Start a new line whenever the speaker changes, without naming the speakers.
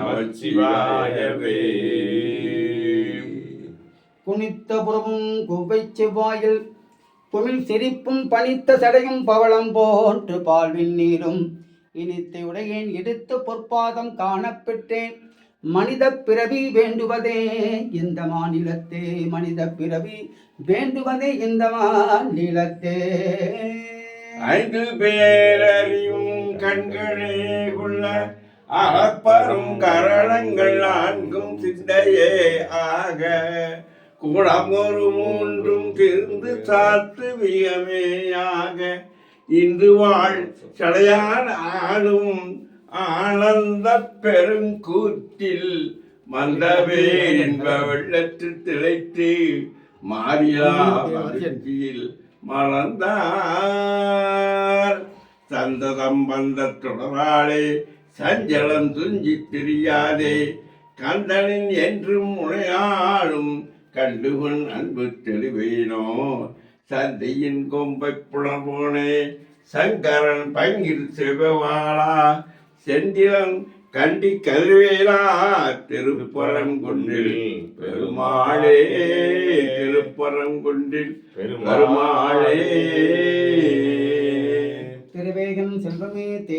நமச்சிவாயவே.
குனித்த புறமும் குவ்வை செவ்வாயில் குமிழ் சிரிப்பும் பனித்த சடையும் பவளம் போன்று பால்வின் நீரும் இனித்த உடையேன் எடுத்த பொற்பாதம் காணப்பெற்றேன். மனித பிறவி வேண்டுவதே இந்த மாநிலத்தே, மனித பிறவி வேண்டுவதே இந்த மாநிலத்தே.
5 பேரறியும் கண்களே கொள்ள அகப்பரும் கரணங்கள் 4 சிந்தையே ஆக குணம் ஒரு 3 திருந்து சாத்து வியமேயாக இன்று வாழ் சடையான் ஆளும் ஆனந்த பெருங்கூற்றில் மந்தவே என்ப வெள்ளத்தில் திளைத்து மாறியா மகிழ்ச்சியில் மலர்ந்தார். சந்ததம் வந்த தொடராளே சஞ்சலம் துஞ்சி திரியாதே கந்தனின் என்றும் முனையாளும் கண்டுகொன் அன்பு தெளிவேனோ. சந்தையின் கொம்பை புலர்போனே சங்கரன் பங்கில் சிவவாளா செந்திலன் கண்டி கல்வேலா திருப்பரங்குன்றில் பெருமாளே, திருப்பரங்குன்றில் பெருமாளே.
திருவேகன் செல்வமே